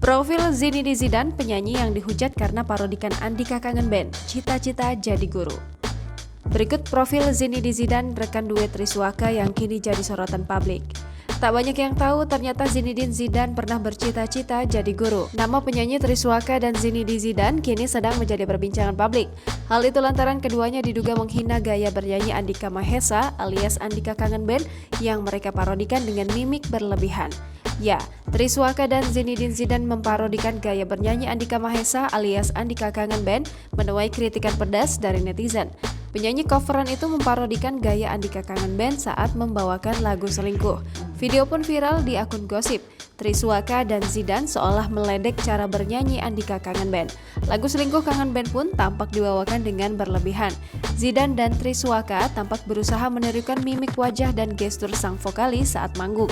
Profil Zinedine Zidane, penyanyi yang dihujat karena parodikan Andika Kangen Band, cita-cita jadi guru. Berikut profil Zinedine Zidane, rekan duet Triswaka yang kini jadi sorotan publik. Tak banyak yang tahu, ternyata Zinedine Zidane pernah bercita-cita jadi guru. Nama penyanyi Triswaka dan Zinedine Zidane kini sedang menjadi perbincangan publik. Hal itu lantaran keduanya diduga menghina gaya bernyanyi Andika Mahesa alias Andika Kangen Band yang mereka parodikan dengan mimik berlebihan. Ya, Triswaka dan Zinedine Zidane memparodikan gaya bernyanyi Andika Mahesa alias Andika Kangen Band menuai kritikan pedas dari netizen. Penyanyi coveran itu memparodikan gaya Andika Kangen Band saat membawakan lagu Selingkuh. Video pun viral di akun gosip. Triswaka dan Zidane seolah meledek cara bernyanyi Andika Kangen Band. Lagu Selingkuh Kangen Band pun tampak dibawakan dengan berlebihan. Zidane dan Triswaka tampak berusaha menirukan mimik wajah dan gestur sang vokalis saat manggung.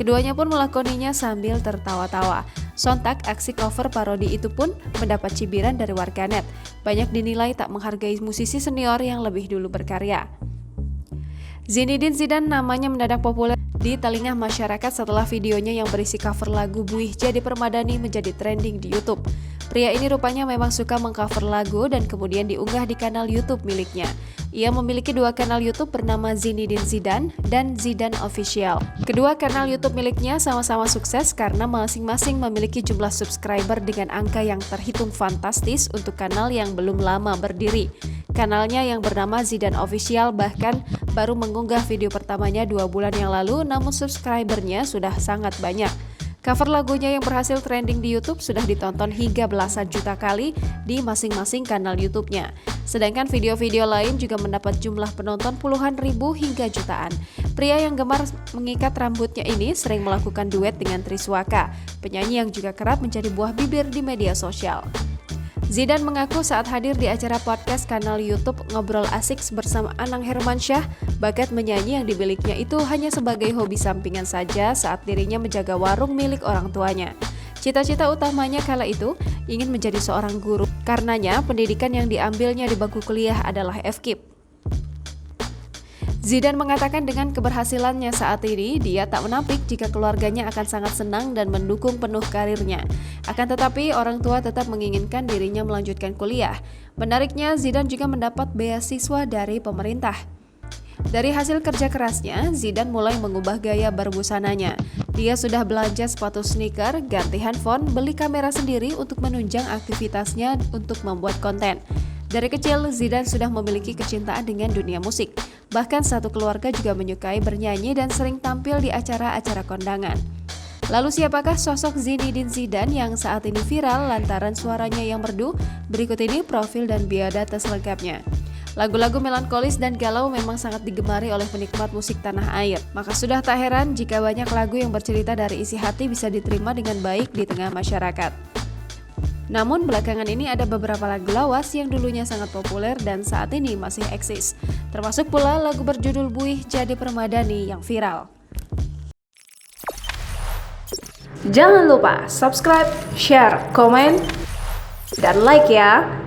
Keduanya pun melakoninya sambil tertawa-tawa. Sontak aksi cover parodi itu pun mendapat cibiran dari warganet. Banyak dinilai tak menghargai musisi senior yang lebih dulu berkarya. Zinedine Zidane namanya mendadak populer di telinga masyarakat setelah videonya yang berisi cover lagu Buih Jadi Permadani menjadi trending di YouTube. Pria ini rupanya memang suka mengcover lagu dan kemudian diunggah di kanal YouTube miliknya. Ia memiliki dua kanal YouTube bernama Zinedine Zidane dan Zidane Official. Kedua kanal YouTube miliknya sama-sama sukses karena masing-masing memiliki jumlah subscriber dengan angka yang terhitung fantastis untuk kanal yang belum lama berdiri. Kanalnya yang bernama Zidane Official bahkan baru mengunggah video pertamanya 2 bulan yang lalu, namun subscribernya sudah sangat banyak. Cover lagunya yang berhasil trending di YouTube sudah ditonton hingga belasan juta kali di masing-masing kanal YouTube-nya. Sedangkan video-video lain juga mendapat jumlah penonton puluhan ribu hingga jutaan. Pria yang gemar mengikat rambutnya ini sering melakukan duet dengan Triswaka, penyanyi yang juga kerap menjadi buah bibir di media sosial. Zidane mengaku saat hadir di acara podcast kanal YouTube Ngobrol Asik bersama Anang Hermansyah, bakat menyanyi yang dimilikinya itu hanya sebagai hobi sampingan saja saat dirinya menjaga warung milik orang tuanya. Cita-cita utamanya kala itu ingin menjadi seorang guru. Karenanya, pendidikan yang diambilnya di bangku kuliah adalah FKIP. Zidane mengatakan dengan keberhasilannya saat ini, dia tak menampik jika keluarganya akan sangat senang dan mendukung penuh karirnya. Akan tetapi, orang tua tetap menginginkan dirinya melanjutkan kuliah. Menariknya, Zidane juga mendapat beasiswa dari pemerintah. Dari hasil kerja kerasnya, Zidane mulai mengubah gaya berbusananya. Dia sudah belanja sepatu sneaker, ganti handphone, beli kamera sendiri untuk menunjang aktivitasnya untuk membuat konten. Dari kecil, Zidane sudah memiliki kecintaan dengan dunia musik. Bahkan satu keluarga juga menyukai bernyanyi dan sering tampil di acara-acara kondangan. Lalu siapakah sosok Zinedine Zidane yang saat ini viral lantaran suaranya yang merdu? Berikut ini profil dan biodata selengkapnya. Lagu-lagu melankolis dan galau memang sangat digemari oleh penikmat musik tanah air. Maka sudah tak heran jika banyak lagu yang bercerita dari isi hati bisa diterima dengan baik di tengah masyarakat. Namun belakangan ini ada beberapa lagu lawas yang dulunya sangat populer dan saat ini masih eksis. Termasuk pula lagu berjudul Buih Jadi Permadani yang viral. Jangan lupa subscribe, share, komen, dan like ya!